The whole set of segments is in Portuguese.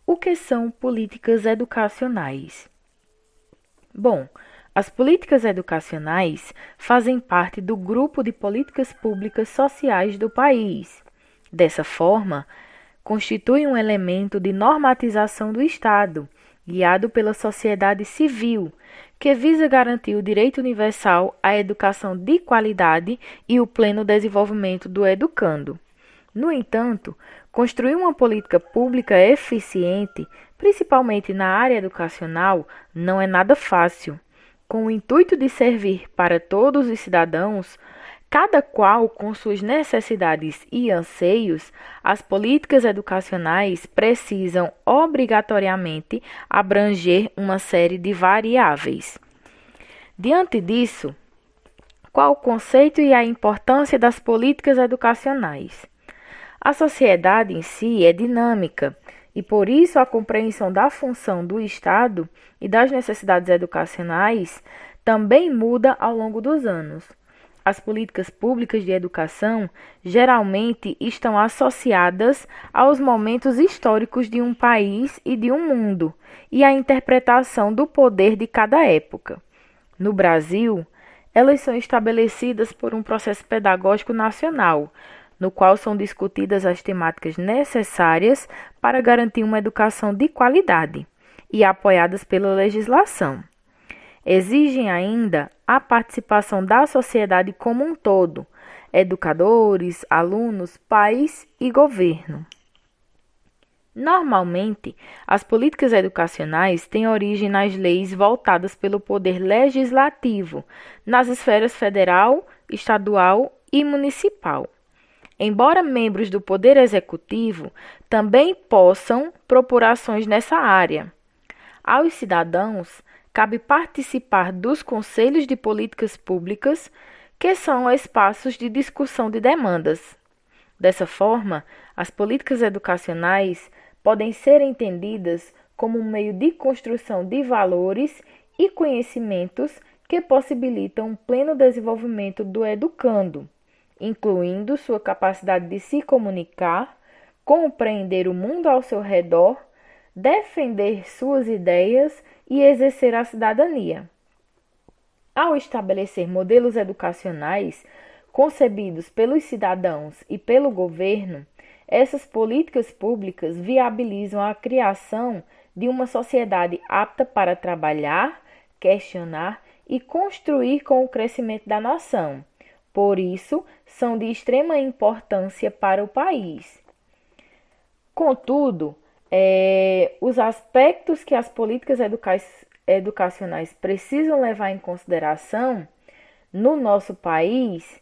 O que são políticas educacionais? Bom, as políticas educacionais fazem parte do grupo de políticas públicas sociais do país. Dessa forma, constituem um elemento de normatização do Estado, guiado pela sociedade civil, que visa garantir o direito universal à educação de qualidade e o pleno desenvolvimento do educando. No entanto, construir uma política pública eficiente, principalmente na área educacional, não é nada fácil. Com o intuito de servir para todos os cidadãos, cada qual com suas necessidades e anseios, as políticas educacionais precisam obrigatoriamente abranger uma série de variáveis. Diante disso, qual o conceito e a importância das políticas educacionais? A sociedade em si é dinâmica e, por isso, a compreensão da função do Estado e das necessidades educacionais também muda ao longo dos anos. As políticas públicas de educação geralmente estão associadas aos momentos históricos de um país e de um mundo e à interpretação do poder de cada época. No Brasil, elas são estabelecidas por um processo pedagógico nacional, no qual são discutidas as temáticas necessárias para garantir uma educação de qualidade e apoiadas pela legislação. Exigem ainda a participação da sociedade como um todo, educadores, alunos, pais e governo. Normalmente, as políticas educacionais têm origem nas leis voltadas pelo poder legislativo, nas esferas federal, estadual e municipal. Embora membros do Poder Executivo também possam propor ações nessa área. Aos cidadãos, cabe participar dos conselhos de políticas públicas, que são espaços de discussão de demandas. Dessa forma, as políticas educacionais podem ser entendidas como um meio de construção de valores e conhecimentos que possibilitam o pleno desenvolvimento do educando, incluindo sua capacidade de se comunicar, compreender o mundo ao seu redor, defender suas ideias e exercer a cidadania. Ao estabelecer modelos educacionais concebidos pelos cidadãos e pelo governo, essas políticas públicas viabilizam a criação de uma sociedade apta para trabalhar, questionar e construir com o crescimento da nação. Por isso, são de extrema importância para o país. Contudo, os aspectos que as políticas educacionais precisam levar em consideração no nosso país,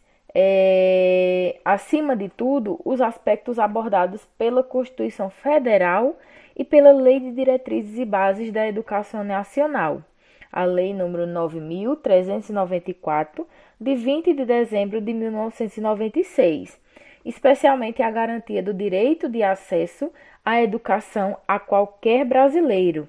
acima de tudo, os aspectos abordados pela Constituição Federal e pela Lei de Diretrizes e Bases da Educação Nacional, a Lei nº 9.394, de 20 de dezembro de 1996, especialmente a garantia do direito de acesso à educação a qualquer brasileiro.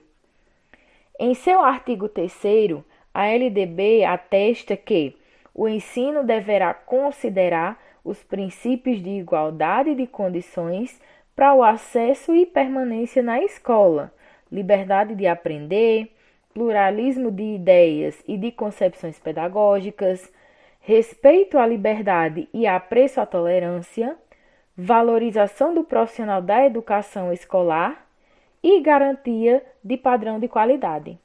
Em seu artigo 3º, a LDB atesta que o ensino deverá considerar os princípios de igualdade de condições para o acesso e permanência na escola, liberdade de aprender, pluralismo de ideias e de concepções pedagógicas, respeito à liberdade e apreço à tolerância, valorização do profissional da educação escolar e garantia de padrão de qualidade.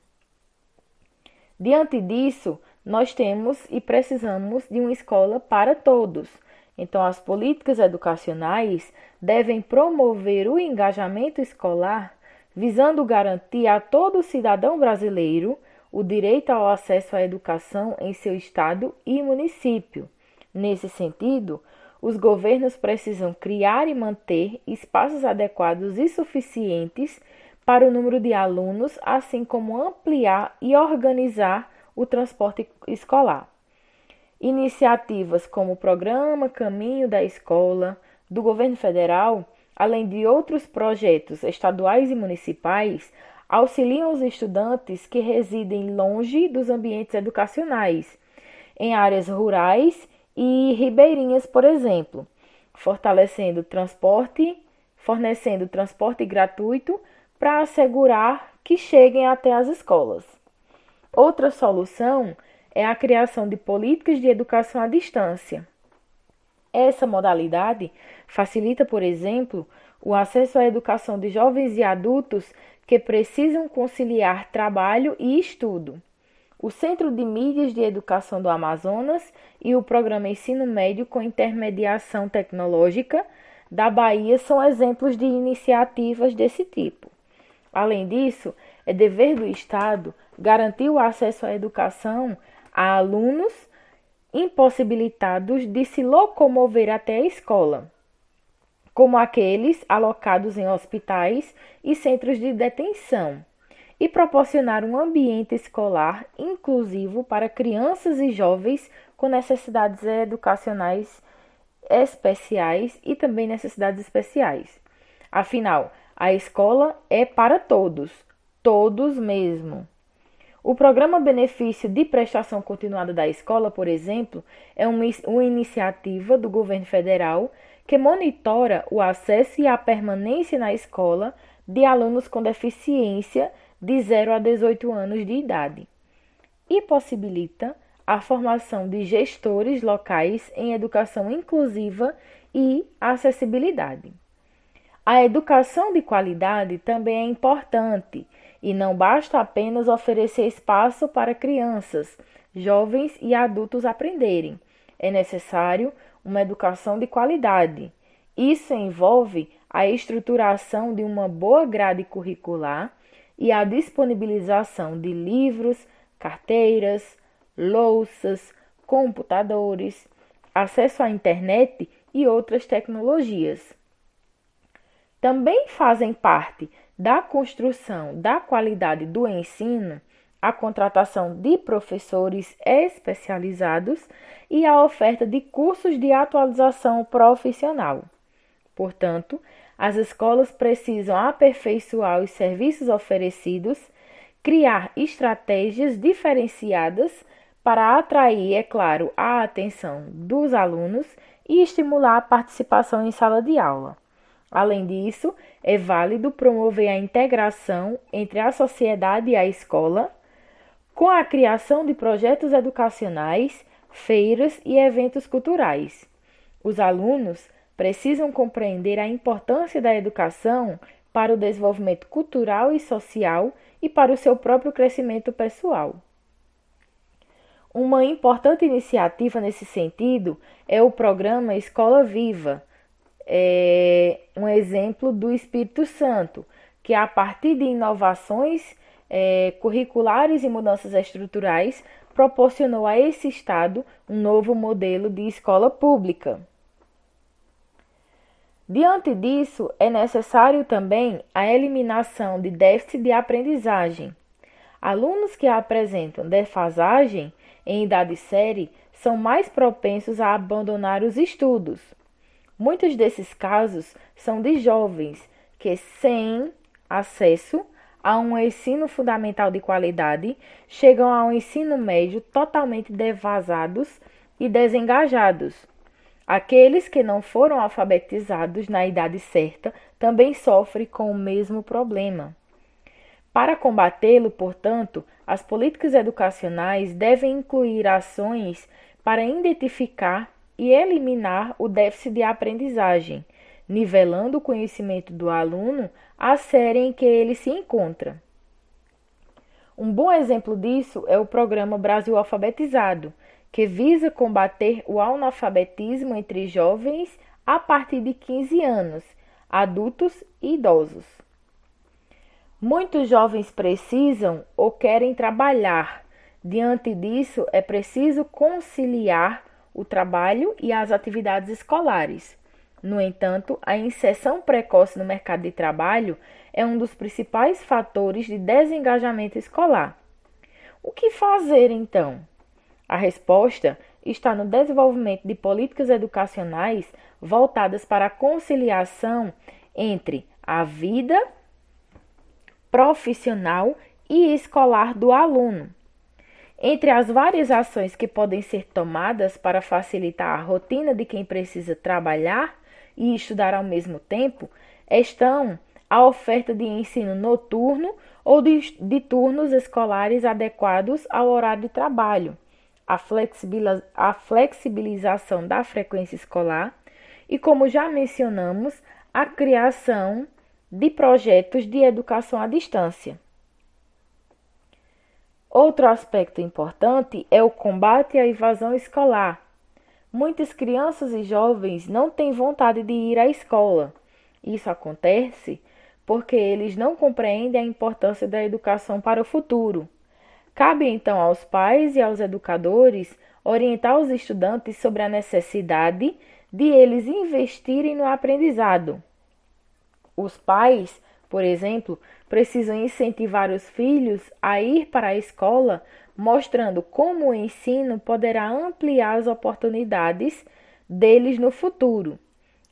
Diante disso, nós temos e precisamos de uma escola para todos. Então, as políticas educacionais devem promover o engajamento escolar, visando garantir a todo cidadão brasileiro o direito ao acesso à educação em seu estado e município. Nesse sentido, os governos precisam criar e manter espaços adequados e suficientes para o número de alunos, assim como ampliar e organizar o transporte escolar. Iniciativas como o Programa Caminho da Escola, do Governo Federal, além de outros projetos estaduais e municipais, auxiliam os estudantes que residem longe dos ambientes educacionais, em áreas rurais e ribeirinhas, por exemplo, fornecendo transporte gratuito para assegurar que cheguem até as escolas. Outra solução é a criação de políticas de educação à distância. Essa modalidade facilita, por exemplo, o acesso à educação de jovens e adultos que precisam conciliar trabalho e estudo. O Centro de Mídias de Educação do Amazonas e o Programa Ensino Médio com Intermediação Tecnológica da Bahia são exemplos de iniciativas desse tipo. Além disso, é dever do Estado garantir o acesso à educação a alunos impossibilitados de se locomover até a escola, como aqueles alocados em hospitais e centros de detenção, e proporcionar um ambiente escolar inclusivo para crianças e jovens com necessidades educacionais especiais e também necessidades especiais. Afinal, a escola é para todos, todos mesmo. O Programa Benefício de Prestação Continuada da Escola, por exemplo, é uma iniciativa do governo federal que monitora o acesso e a permanência na escola de alunos com deficiência de 0 a 18 anos de idade e possibilita a formação de gestores locais em educação inclusiva e acessibilidade. A educação de qualidade também é importante e não basta apenas oferecer espaço para crianças, jovens e adultos aprenderem. É necessário uma educação de qualidade. Isso envolve a estruturação de uma boa grade curricular e a disponibilização de livros, carteiras, louças, computadores, acesso à internet e outras tecnologias. Também fazem parte da construção da qualidade do ensino a contratação de professores especializados e a oferta de cursos de atualização profissional. Portanto, as escolas precisam aperfeiçoar os serviços oferecidos, criar estratégias diferenciadas para atrair, é claro, a atenção dos alunos e estimular a participação em sala de aula. Além disso, é válido promover a integração entre a sociedade e a escola, com a criação de projetos educacionais, feiras e eventos culturais. Os alunos precisam compreender a importância da educação para o desenvolvimento cultural e social e para o seu próprio crescimento pessoal. Uma importante iniciativa nesse sentido é o programa Escola Viva, um exemplo do Espírito Santo, que a partir de inovações curriculares e mudanças estruturais proporcionou a esse estado um novo modelo de escola pública. Diante disso, é necessário também a eliminação de déficit de aprendizagem. Alunos que apresentam defasagem em idade séria são mais propensos a abandonar os estudos. Muitos desses casos são de jovens que, sem acesso a um ensino fundamental de qualidade, chegam ao ensino médio totalmente devasados e desengajados. Aqueles que não foram alfabetizados na idade certa também sofrem com o mesmo problema. Para combatê-lo, portanto, as políticas educacionais devem incluir ações para identificar e eliminar o déficit de aprendizagem, nivelando o conhecimento do aluno à série em que ele se encontra. Um bom exemplo disso é o programa Brasil Alfabetizado, que visa combater o analfabetismo entre jovens a partir de 15 anos, adultos e idosos. Muitos jovens precisam ou querem trabalhar. Diante disso, é preciso conciliar o trabalho e as atividades escolares. No entanto, a inserção precoce no mercado de trabalho é um dos principais fatores de desengajamento escolar. O que fazer, então? A resposta está no desenvolvimento de políticas educacionais voltadas para a conciliação entre a vida profissional e escolar do aluno. Entre as várias ações que podem ser tomadas para facilitar a rotina de quem precisa trabalhar e estudar ao mesmo tempo, estão a oferta de ensino noturno ou de turnos escolares adequados ao horário de trabalho, a flexibilização da frequência escolar e, como já mencionamos, a criação de projetos de educação à distância. Outro aspecto importante é o combate à evasão escolar. Muitas crianças e jovens não têm vontade de ir à escola. Isso acontece porque eles não compreendem a importância da educação para o futuro. Cabe então aos pais e aos educadores orientar os estudantes sobre a necessidade de eles investirem no aprendizado. Os pais, por exemplo, precisam incentivar os filhos a ir para a escola, mostrando como o ensino poderá ampliar as oportunidades deles no futuro.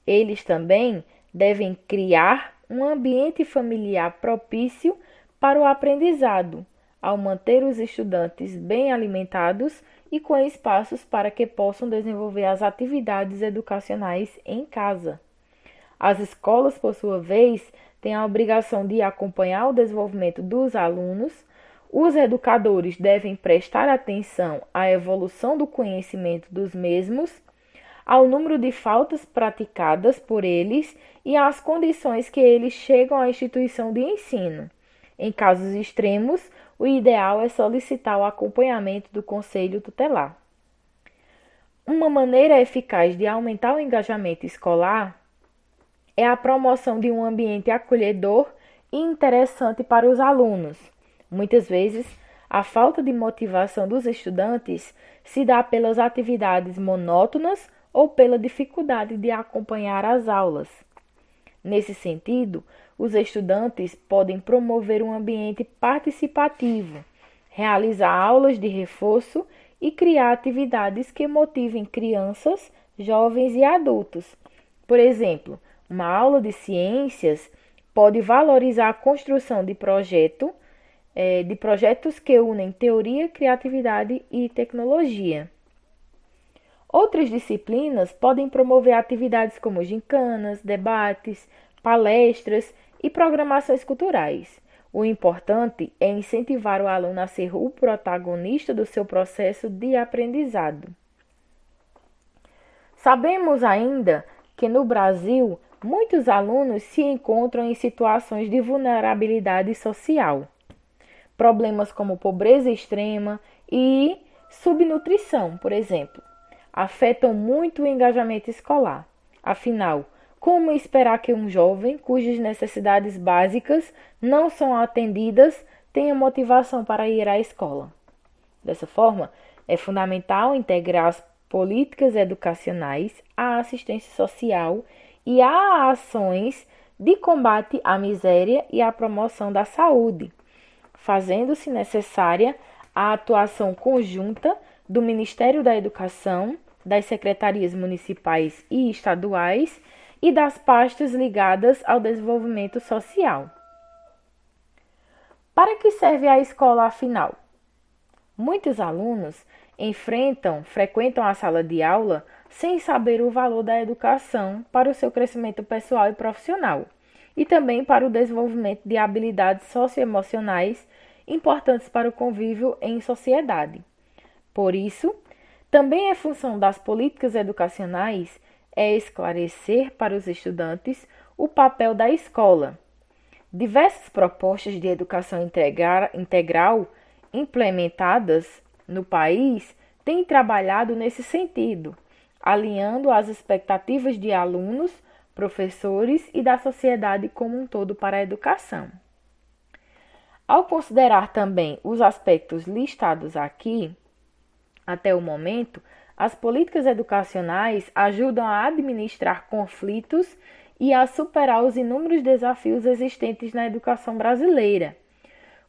Eles também devem criar um ambiente familiar propício para o aprendizado, ao manter os estudantes bem alimentados e com espaços para que possam desenvolver as atividades educacionais em casa. As escolas, por sua vez, têm a obrigação de acompanhar o desenvolvimento dos alunos. Os educadores devem prestar atenção à evolução do conhecimento dos mesmos, ao número de faltas praticadas por eles e às condições que eles chegam à instituição de ensino. Em casos extremos, o ideal é solicitar o acompanhamento do conselho tutelar. Uma maneira eficaz de aumentar o engajamento escolar é a promoção de um ambiente acolhedor e interessante para os alunos. Muitas vezes, a falta de motivação dos estudantes se dá pelas atividades monótonas ou pela dificuldade de acompanhar as aulas. Nesse sentido, os estudantes podem promover um ambiente participativo, realizar aulas de reforço e criar atividades que motivem crianças, jovens e adultos. Por exemplo, uma aula de ciências pode valorizar a construção de projetos que unem teoria, criatividade e tecnologia. Outras disciplinas podem promover atividades como gincanas, debates, palestras e programações culturais. O importante é incentivar o aluno a ser o protagonista do seu processo de aprendizado. Sabemos ainda que no Brasil, muitos alunos se encontram em situações de vulnerabilidade social. Problemas como pobreza extrema e subnutrição, por exemplo, afetam muito o engajamento escolar. Afinal, como esperar que um jovem cujas necessidades básicas não são atendidas tenha motivação para ir à escola? Dessa forma, é fundamental integrar as políticas educacionais à assistência social e a ações de combate à miséria e à promoção da saúde, fazendo-se necessária a atuação conjunta do Ministério da Educação, das secretarias municipais e estaduais e das pastas ligadas ao desenvolvimento social. Para que serve a escola, afinal? Muitos alunos frequentam a sala de aula sem saber o valor da educação para o seu crescimento pessoal e profissional, e também para o desenvolvimento de habilidades socioemocionais importantes para o convívio em sociedade. Por isso, também é função das políticas educacionais esclarecer para os estudantes o papel da escola. Diversas propostas de educação integral implementadas no país têm trabalhado nesse sentido, alinhando as expectativas de alunos, professores e da sociedade como um todo para a educação. Ao considerar também os aspectos listados aqui, até o momento, as políticas educacionais ajudam a administrar conflitos e a superar os inúmeros desafios existentes na educação brasileira.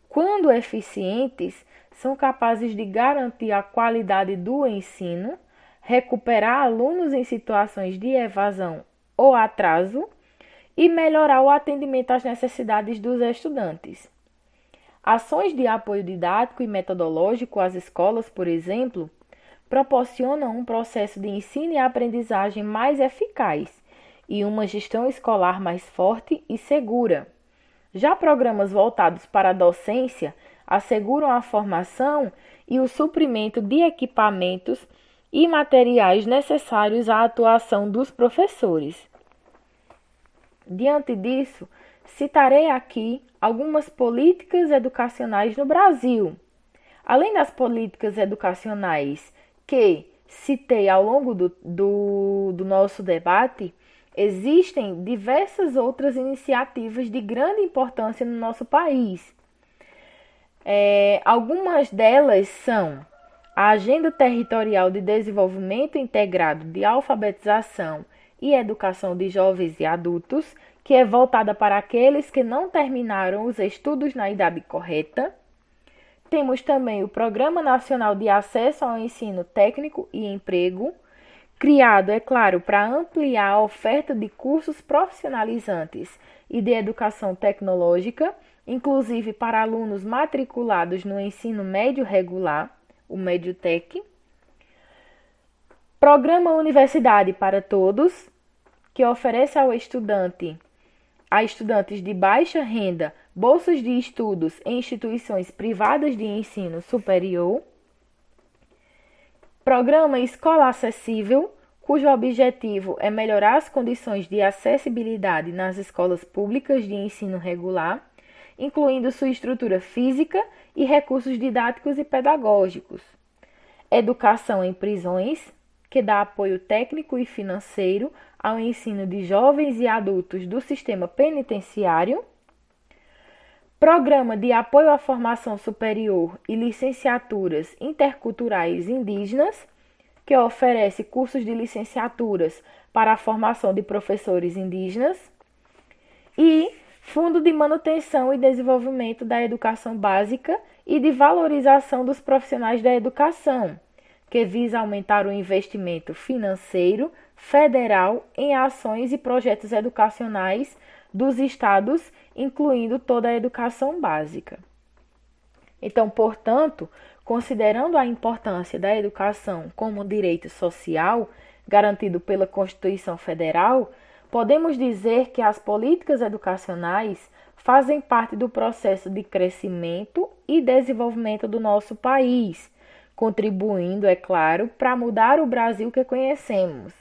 Quando eficientes, são capazes de garantir a qualidade do ensino, recuperar alunos em situações de evasão ou atraso e melhorar o atendimento às necessidades dos estudantes. Ações de apoio didático e metodológico às escolas, por exemplo, proporcionam um processo de ensino e aprendizagem mais eficaz e uma gestão escolar mais forte e segura. Já programas voltados para a docência asseguram a formação e o suprimento de equipamentos e materiais necessários à atuação dos professores. Diante disso, citarei aqui algumas políticas educacionais no Brasil. Além das políticas educacionais que citei ao longo do nosso debate, existem diversas outras iniciativas de grande importância no nosso país. Algumas delas são a Agenda Territorial de Desenvolvimento Integrado de Alfabetização e Educação de Jovens e Adultos, que é voltada para aqueles que não terminaram os estudos na idade correta. Temos também o Programa Nacional de Acesso ao Ensino Técnico e Emprego, criado, é claro, para ampliar a oferta de cursos profissionalizantes e de educação tecnológica, inclusive para alunos matriculados no ensino médio regular, o MEDIUTEC. Programa Universidade para Todos, que oferece a estudantes de baixa renda bolsas de estudos em instituições privadas de ensino superior. Programa Escola Acessível, cujo objetivo é melhorar as condições de acessibilidade nas escolas públicas de ensino regular, incluindo sua estrutura física e recursos didáticos e pedagógicos. Educação em prisões, que dá apoio técnico e financeiro ao ensino de jovens e adultos do sistema penitenciário. Programa de apoio à formação superior e licenciaturas interculturais indígenas, que oferece cursos de licenciaturas para a formação de professores indígenas. E Fundo de Manutenção e Desenvolvimento da Educação Básica e de Valorização dos Profissionais da Educação, que visa aumentar o investimento financeiro federal em ações e projetos educacionais dos estados, incluindo toda a educação básica. Então, portanto, considerando a importância da educação como direito social garantido pela Constituição Federal, podemos dizer que as políticas educacionais fazem parte do processo de crescimento e desenvolvimento do nosso país, contribuindo, é claro, para mudar o Brasil que conhecemos.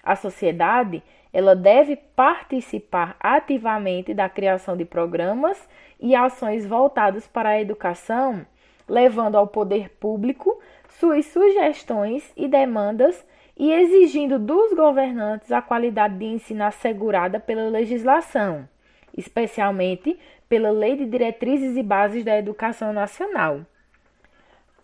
A sociedade, ela deve participar ativamente da criação de programas e ações voltados para a educação, levando ao poder público suas sugestões e demandas e exigindo dos governantes a qualidade de ensino assegurada pela legislação, especialmente pela Lei de Diretrizes e Bases da Educação Nacional.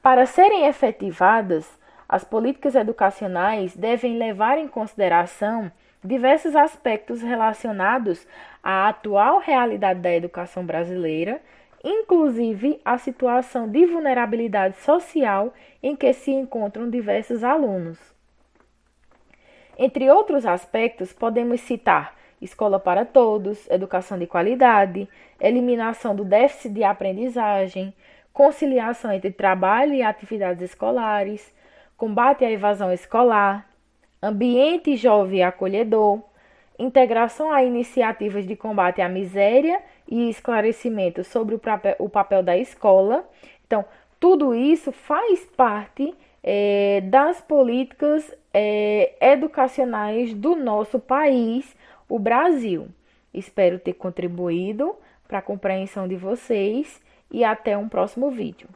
Para serem efetivadas, as políticas educacionais devem levar em consideração diversos aspectos relacionados à atual realidade da educação brasileira, inclusive a situação de vulnerabilidade social em que se encontram diversos alunos. Entre outros aspectos, podemos citar escola para todos, educação de qualidade, eliminação do déficit de aprendizagem, conciliação entre trabalho e atividades escolares, combate à evasão escolar, ambiente jovem e acolhedor, integração a iniciativas de combate à miséria e esclarecimento sobre o papel da escola. Então, tudo isso faz parte das políticas educacionais do nosso país, o Brasil. Espero ter contribuído para a compreensão de vocês e até um próximo vídeo.